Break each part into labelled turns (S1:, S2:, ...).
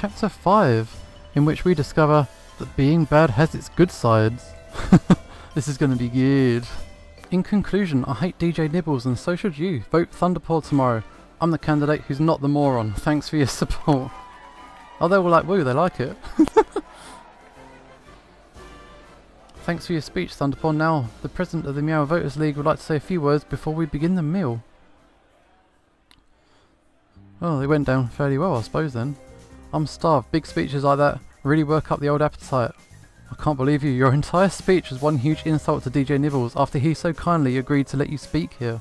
S1: Chapter 5, in which we discover that being bad has its good sides. This is going to be good. In conclusion, I hate DJ Nibbles and so should you. Vote Thunderpaw tomorrow. I'm the candidate who's not the moron. Thanks for your support. Oh, they were like, woo, they like it. Thanks for your speech, Thunderpaw. Now, the president of the Meow Voters League would like to say a few words before we begin the meal. Oh, they went down fairly well, I suppose then. I'm starved. Big speeches like that really work up the old appetite. I can't believe you. Your entire speech was one huge insult to DJ Nibbles after he so kindly agreed to let you speak here.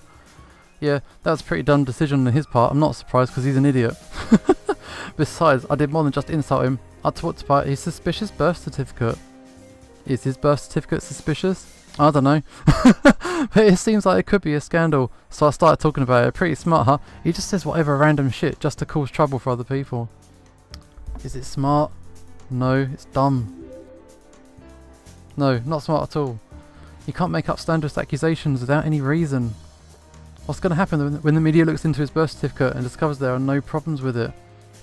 S1: Yeah, that was a pretty dumb decision on his part. I'm not surprised because he's an idiot. Besides, I did more than just insult him. I talked about his suspicious birth certificate. Is his birth certificate suspicious? I don't know. But it seems like it could be a scandal, so I started talking about it. Pretty smart, huh? He just says whatever random shit just to cause trouble for other people. Is it smart? No, it's dumb. No, not smart at all. You can't make up slanderous accusations without any reason. What's going to happen when the media looks into his birth certificate and discovers there are no problems with it?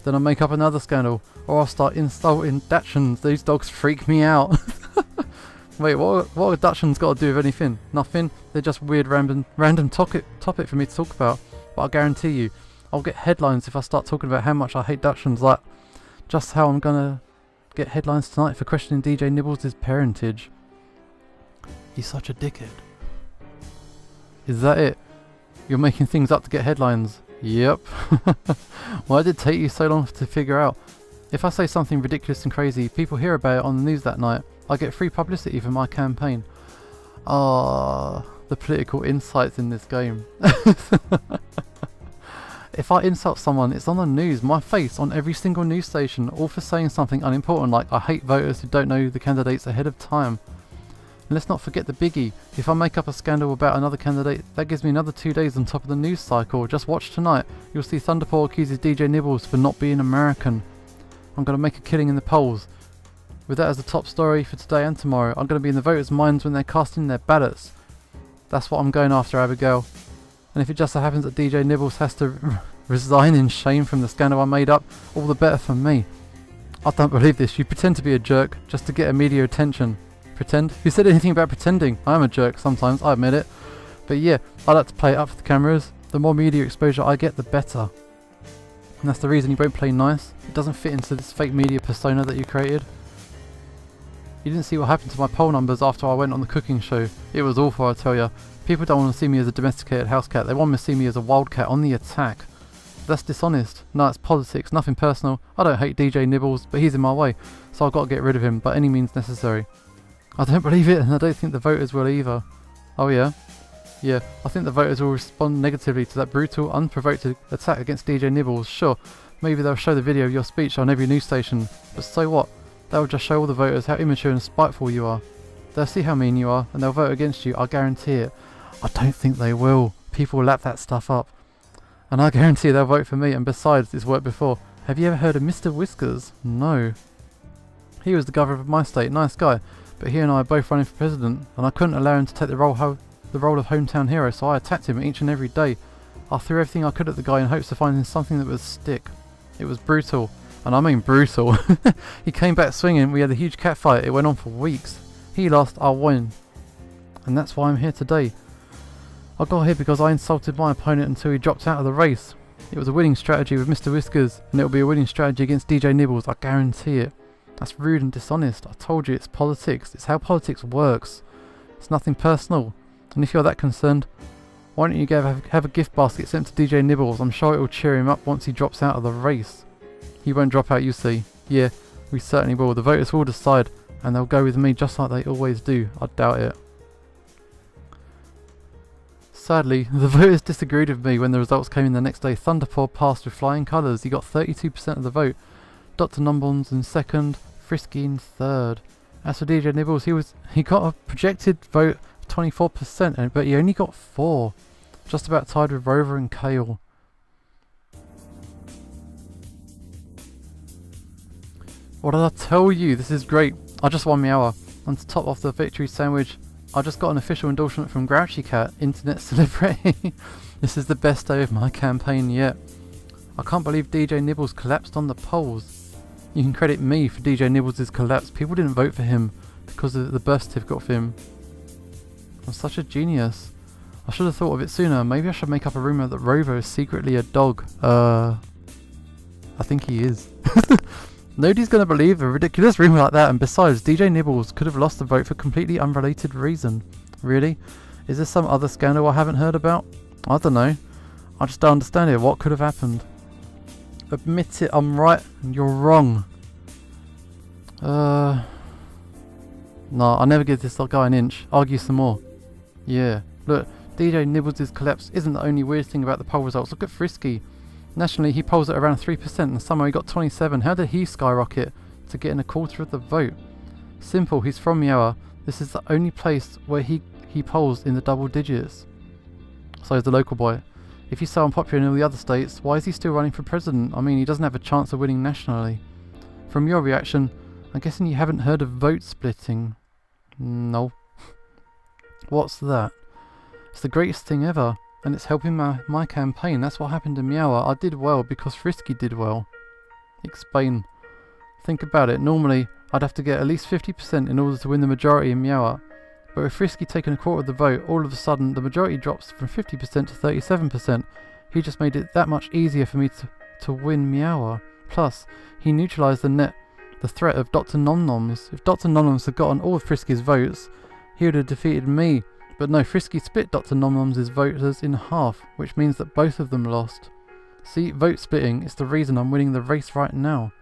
S1: Then I'll make up another scandal, or I'll start insulting Dachshunds. These dogs freak me out. Wait, what have Dachshunds got to do with anything? Nothing? They're just weird random topic for me to talk about. But I guarantee you, I'll get headlines if I start talking about how much I hate Dachshunds, like just how I'm gonna get headlines tonight for questioning DJ Nibbles' parentage. He's such a dickhead. Is that it? You're making things up to get headlines? Yep. Why did it take you so long to figure out? If I say something ridiculous and crazy, people hear about it on the news that night. I get free publicity for my campaign. Ah, the political insights in this game. If I insult someone, it's on the news, my face on every single news station, all for saying something unimportant like I hate voters who don't know the candidates ahead of time. And let's not forget the biggie. If I make up a scandal about another candidate, that gives me another 2 days on top of the news cycle. Just watch tonight. You'll see Thunderpaw accuses DJ Nibbles for not being American. I'm going to make a killing in the polls. With that as the top story for today and tomorrow, I'm going to be in the voters' minds when they're casting their ballots. That's what I'm going after, Abigail. And if it just so happens that DJ Nibbles has to resign in shame from the scandal I made up, all the better for me. I don't believe this. You pretend to be a jerk just to get media attention. Pretend? Who said anything about pretending? I am a jerk sometimes, I admit it. But yeah, I like to play it up for the cameras. The more media exposure I get, the better. And that's the reason you won't play nice. It doesn't fit into this fake media persona that you created. You didn't see what happened to my poll numbers after I went on the cooking show. It was awful, I tell ya. People don't want to see me as a domesticated house cat. They want to see me as a wildcat on the attack. That's dishonest. No, it's politics, nothing personal. I don't hate DJ Nibbles, but he's in my way, so I've got to get rid of him by any means necessary. I don't believe it, and I don't think the voters will either. Oh yeah? Yeah, I think the voters will respond negatively to that brutal, unprovoked attack against DJ Nibbles. Sure, maybe they'll show the video of your speech on every news station, but so what? That will just show all the voters how immature and spiteful you are. They'll see how mean you are, and they'll vote against you, I guarantee it. I don't think they will. People will lap that stuff up. And I guarantee they'll vote for me, and besides, it's worked before. Have you ever heard of Mr. Whiskers? No. He was the governor of my state, nice guy, but he and I are both running for president, and I couldn't allow him to take the role of hometown hero, so I attacked him each and every day. I threw everything I could at the guy in hopes of finding something that would stick. It was brutal. And I mean brutal. He came back swinging, we had a huge cat fight, it went on for weeks. He lost, I won. And that's why I'm here today. I got here because I insulted my opponent until he dropped out of the race. It was a winning strategy with Mr. Whiskers, and it will be a winning strategy against DJ Nibbles, I guarantee it. That's rude and dishonest. I told you, it's politics. It's how politics works. It's nothing personal. And if you're that concerned, why don't you have a gift basket sent to DJ Nibbles? I'm sure it will cheer him up once he drops out of the race. He won't drop out, you see. Yeah, we certainly will. The voters will decide, and they'll go with me just like they always do. I doubt it. Sadly, the voters disagreed with me when the results came in the next day. Thunderpaw passed with flying colours. He got 32% of the vote. Dr. Numbons in second, Frisky in third. As for DJ Nibbles, he got a projected vote of 24%, but he only got 4. Just about tied with Rover and Kale. What did I tell you? This is great. I just won my hour. And to top off the victory sandwich, I just got an official endorsement from Grouchy Cat, internet celebrity. This is the best day of my campaign yet. I can't believe DJ Nibbles collapsed on the polls. You can credit me for DJ Nibbles' collapse. People didn't vote for him because of the birth certificate of him. I'm such a genius. I should have thought of it sooner. Maybe I should make up a rumour that Rover is secretly a dog. I think he is. Nobody's going to believe a ridiculous rumour like that, and besides, DJ Nibbles could have lost the vote for completely unrelated reason. Really? Is there some other scandal I haven't heard about? I don't know. I just don't understand it. What could have happened? Admit it, I'm right and you're wrong. No, I'll never give this guy an inch. Argue some more. Yeah. Look, DJ Nibbles' collapse isn't the only weird thing about the poll results. Look at Frisky. Nationally, he polls at around 3%, and somehow he got 27. How did he skyrocket to getting a quarter of the vote? Simple, he's from Meow. This is the only place where he polls in the double digits. So is the local boy. If he's so unpopular in all the other states, why is he still running for president? I mean, he doesn't have a chance of winning nationally. From your reaction, I'm guessing you haven't heard of vote splitting. No. What's that? It's the greatest thing ever, and it's helping my campaign. That's what happened in Meow. I did well because Frisky did well. Explain. Think about it. Normally, I'd have to get at least 50% in order to win the majority in Meow. But with Frisky taking a quarter of the vote, all of a sudden the majority drops from 50% to 37%. He just made it that much easier for me to win Meow. Plus, he neutralised the threat of Dr. Nomnoms. If Dr. Nomnoms had gotten all of Frisky's votes, he would have defeated me. But no, Frisky split Dr. Nomnoms' voters in half, which means that both of them lost. See, vote splitting is the reason I'm winning the race right now.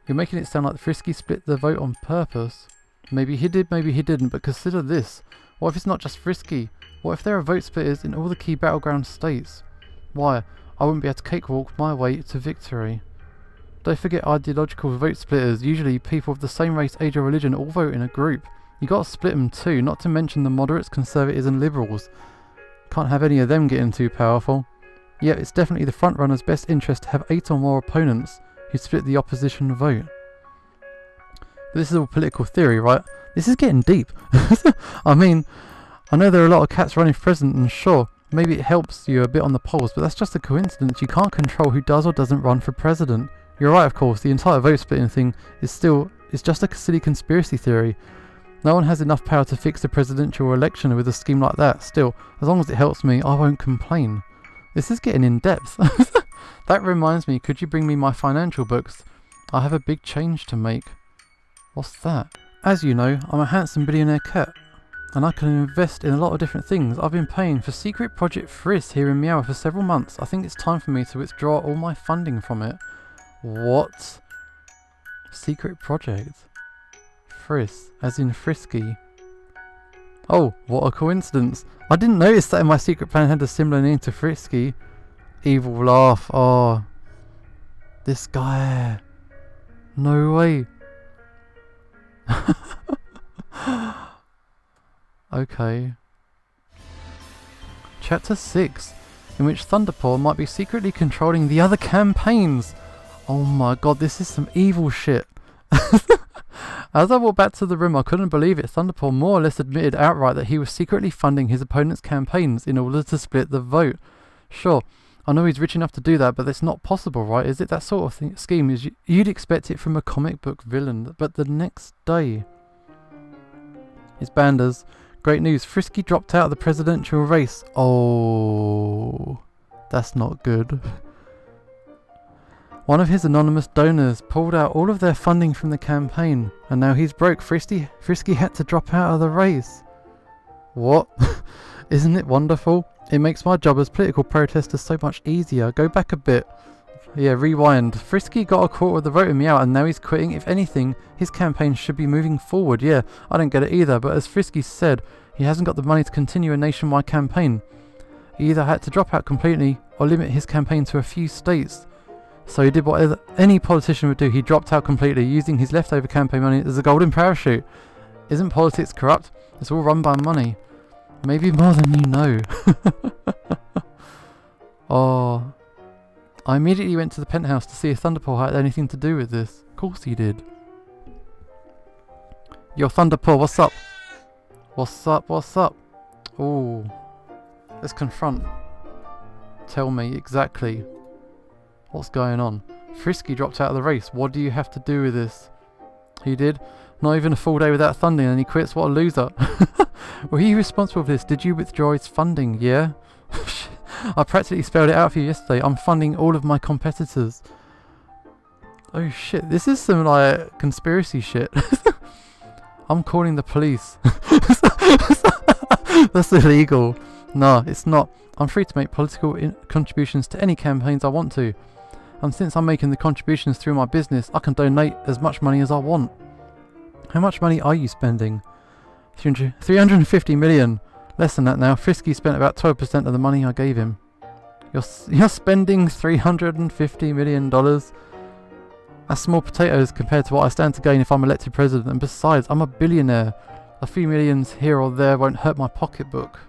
S1: You're making it sound like Frisky split the vote on purpose. Maybe he did, maybe he didn't, but consider this. What if it's not just Frisky? What if there are vote splitters in all the key battleground states? Why, I wouldn't be able to cakewalk my way to victory. Don't forget ideological vote splitters. Usually people of the same race, age or religion all vote in a group. You gotta split them too, not to mention the moderates, conservatives and liberals. Can't have any of them getting too powerful. Yet it's definitely the frontrunner's best interest to have 8 or more opponents who split the opposition vote. But this is all political theory, right? This is getting deep. I mean, I know there are a lot of cats running for president, and sure, maybe it helps you a bit on the polls, but that's just a coincidence. You can't control who does or doesn't run for president. You're right, of course, the entire vote splitting thing is just a silly conspiracy theory. No one has enough power to fix the presidential election with a scheme like that. Still, as long as it helps me, I won't complain. This is getting in depth. That reminds me, could you bring me my financial books? I have a big change to make. What's that? As you know, I'm a handsome billionaire cat, and I can invest in a lot of different things. I've been paying for Secret Project Friss here in Meow for several months. I think it's time for me to withdraw all my funding from it. What? Secret Project? Friss, as in Frisky. Oh, what a coincidence. I didn't notice that my secret plan had a similar name to Frisky. Evil laugh. Oh. This guy. No way. Okay. Chapter 6, in which Thunderpaw might be secretly controlling the other campaigns. Oh my god, this is some evil shit. As I walked back to the room, I couldn't believe it. Thunderpaw more or less admitted outright that he was secretly funding his opponent's campaigns in order to split the vote. Sure, I know he's rich enough to do that, but that's not possible, right? Is it that sort of scheme? You'd expect it from a comic book villain. But the next day... It's Banders. Great news. Frisky dropped out of the presidential race. Oh... That's not good. One of his anonymous donors pulled out all of their funding from the campaign, and now he's broke. Frisky had to drop out of the race. What? Isn't it wonderful? It makes my job as political protester so much easier. Go back a bit. Yeah, rewind. Frisky got a quarter of the vote in Meow, and now he's quitting. If anything, his campaign should be moving forward. Yeah, I don't get it either, but as Frisky said, he hasn't got the money to continue a nationwide campaign. He either had to drop out completely or limit his campaign to a few states. So he did what any politician would do. He dropped out completely, using his leftover campaign money as a golden parachute. Isn't politics corrupt? It's all run by money. Maybe more than you know. Oh. I immediately went to the penthouse to see if Thunderpaw had anything to do with this. Of course he did. Yo, Thunderpaw, what's up? What's up, what's up? Ooh. Let's confront. Tell me exactly what's going on. Frisky dropped out of the race. What do you have to do with this? He did. Not even a full day without funding and he quits. What a loser. Were you responsible for this? Did you withdraw his funding? Yeah? I practically spelled it out for you yesterday. I'm funding all of my competitors. Oh shit, this is some like conspiracy shit. I'm calling the police. That's illegal. No, it's not. I'm free to make political contributions to any campaigns I want to. And since I'm making the contributions through my business, I can donate as much money as I want. How much money are you spending? 350 million. Less than that now. Frisky spent about 12% of the money I gave him. You're spending $350 million? That's small potatoes compared to what I stand to gain if I'm elected president. And besides, I'm a billionaire. A few millions here or there won't hurt my pocketbook.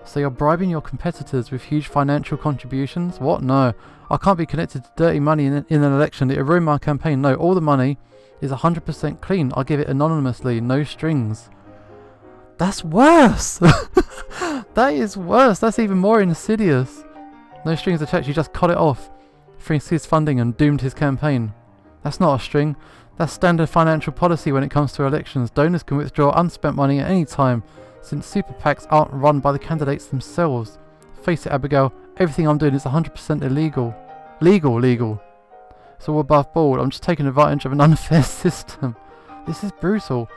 S1: So you're bribing your competitors with huge financial contributions? What? No. I can't be connected to dirty money in an election. It'll ruin my campaign. No, all the money is 100% clean. I'll give it anonymously. No strings. That's worse! That is worse. That's even more insidious. No strings attached. You just cut it off. Freed his funding and doomed his campaign. That's not a string. That's standard financial policy when it comes to elections. Donors can withdraw unspent money at any time, since super PACs aren't run by the candidates themselves. Face it, Abigail, everything I'm doing is 100% illegal. Legal. It's all above board. I'm just taking advantage of an unfair system. This is brutal.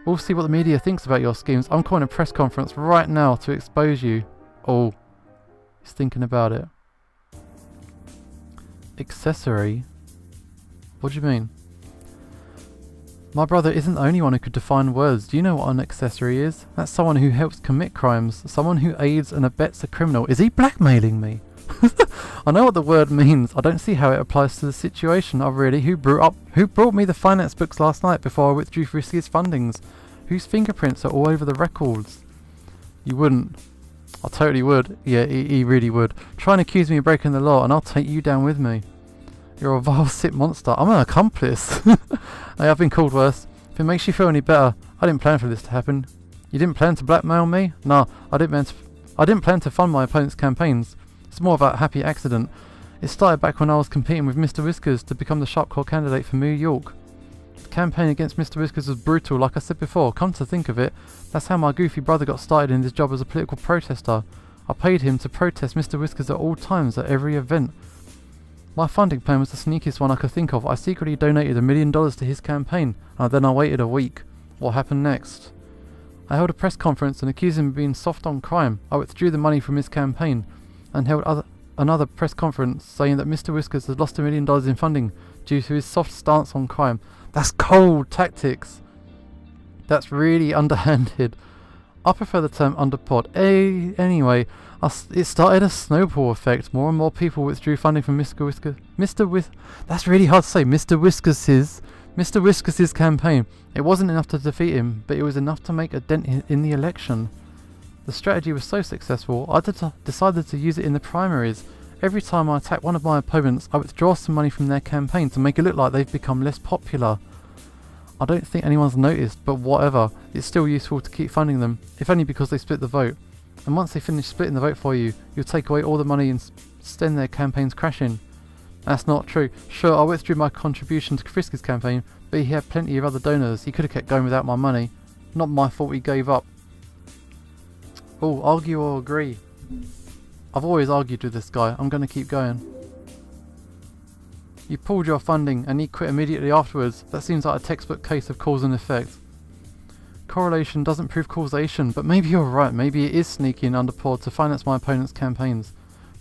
S1: We'll see what the media thinks about your schemes. I'm calling a press conference right now to expose you. Oh, he's thinking about it. Accessory? What do you mean? My brother isn't the only one who could define words. Do you know what an accessory is? That's someone who helps commit crimes. Someone who aids and abets a criminal. Is he blackmailing me? I know what the word means. I don't see how it applies to the situation. Who brought me the finance books last night before I withdrew Frisky's fundings? Whose fingerprints are all over the records? You wouldn't. I totally would. Yeah, he really would. Try and accuse me of breaking the law and I'll take you down with me. You're a vile, sick monster. I'm an accomplice. Hey, I've been called worse. If it makes you feel any better, I didn't plan for this to happen. You didn't plan to blackmail me? No, I didn't plan to fund my opponent's campaigns. It's more of a happy accident. It started back when I was competing with Mr. Whiskers to become the Sharpcore candidate for New York. The campaign against Mr. Whiskers was brutal, like I said before. Come to think of it, that's how my goofy brother got started in his job as a political protester. I paid him to protest Mr. Whiskers at all times, at every event. My funding plan was the sneakiest one I could think of. I secretly donated $1 million to his campaign, and then I waited a week. What happened next? I held a press conference and accused him of being soft on crime. I withdrew the money from his campaign, and held another press conference saying that Mr. Whiskers had lost $1 million in funding due to his soft stance on crime. That's cold tactics. That's really underhanded. I prefer the term underpod. Anyway, it started a snowball effect. More and more people withdrew funding from that's really hard to say. Mr. Whiskers' campaign. It wasn't enough to defeat him, but it was enough to make a dent in the election. The strategy was so successful, I decided to use it in the primaries. Every time I attack one of my opponents, I withdraw some money from their campaign to make it look like they've become less popular. I don't think anyone's noticed, but whatever, it's still useful to keep funding them, if only because they split the vote. And once they finish splitting the vote for you, you'll take away all the money and send their campaigns crashing. That's not true. Sure, I withdrew my contribution to Frisky's campaign, but he had plenty of other donors. He could have kept going without my money. Not my fault he gave up. Oh, argue or agree? I've always argued with this guy. I'm going to keep going. You pulled your funding and he quit immediately afterwards. That seems like a textbook case of cause and effect. Correlation doesn't prove causation, but maybe you're right. Maybe it is sneaky and underpoured to finance my opponent's campaigns.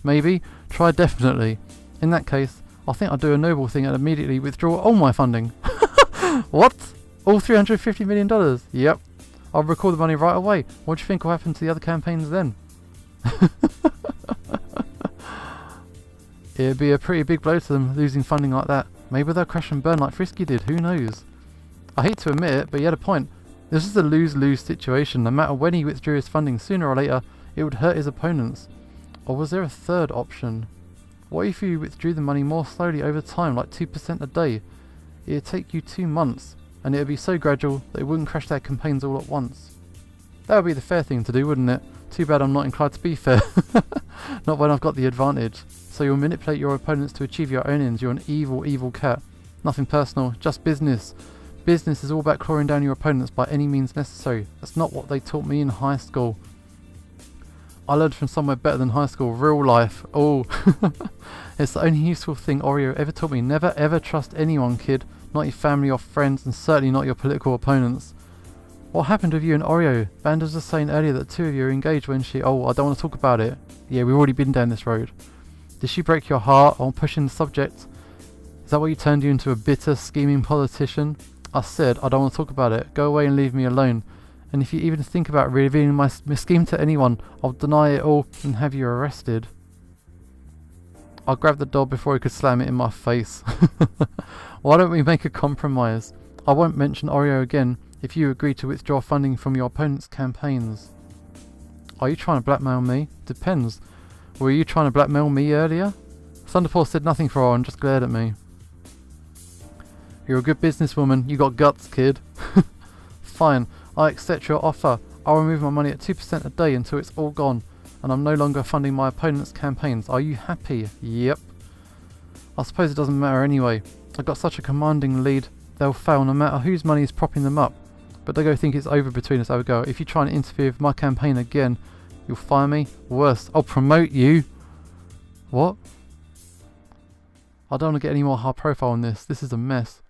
S1: Maybe. Try definitely. In that case, I think I'll do a noble thing and immediately withdraw all my funding. What? All $350 million? Yep. I'll recall the money right away. What do you think will happen to the other campaigns then? It'd be a pretty big blow to them, losing funding like that. Maybe they'll crash and burn like Frisky did, who knows? I hate to admit it, but he had a point. This is a lose-lose situation. No matter when he withdrew his funding, sooner or later, it would hurt his opponents. Or was there a third option? What if you withdrew the money more slowly over time, like 2% a day? It'd take you 2 months, and it'd be so gradual that it wouldn't crash their campaigns all at once. That would be the fair thing to do, wouldn't it? Too bad I'm not inclined to be fair. Not when I've got the advantage. So you'll manipulate your opponents to achieve your own ends. You're an evil, evil cat. Nothing personal, just business. Business is all about clawing down your opponents by any means necessary. That's not what they taught me in high school. I learned from somewhere better than high school, real life. Oh, it's the only useful thing Oreo ever taught me. Never ever trust anyone, kid. Not your family or friends, and certainly not your political opponents. What happened with you and Oreo? Banders was saying earlier that 2 of you are engaged when she... Oh, I don't want to talk about it. Yeah, we've already been down this road. Did she break your heart on pushing the subject? Is that what you turned you into a bitter, scheming politician? I said, I don't want to talk about it. Go away and leave me alone. And if you even think about revealing my scheme to anyone, I'll deny it all and have you arrested. I grabbed the door before he could slam it in my face. Why don't we make a compromise? I won't mention Oreo again if you agree to withdraw funding from your opponent's campaigns. Are you trying to blackmail me? Depends. Were you trying to blackmail me earlier? Thunderpaw said nothing for a while and just glared at me. You're a good businesswoman. You got guts, kid. Fine. I accept your offer. I'll remove my money at 2% a day until it's all gone, and I'm no longer funding my opponent's campaigns. Are you happy? Yep. I suppose it doesn't matter anyway. I've got such a commanding lead, they'll fail no matter whose money is propping them up. But they go think it's over between us, Abigail. If you try and interfere with my campaign again, you'll fire me. Worse, I'll promote you. What? I don't want to get any more high profile on this. This is a mess.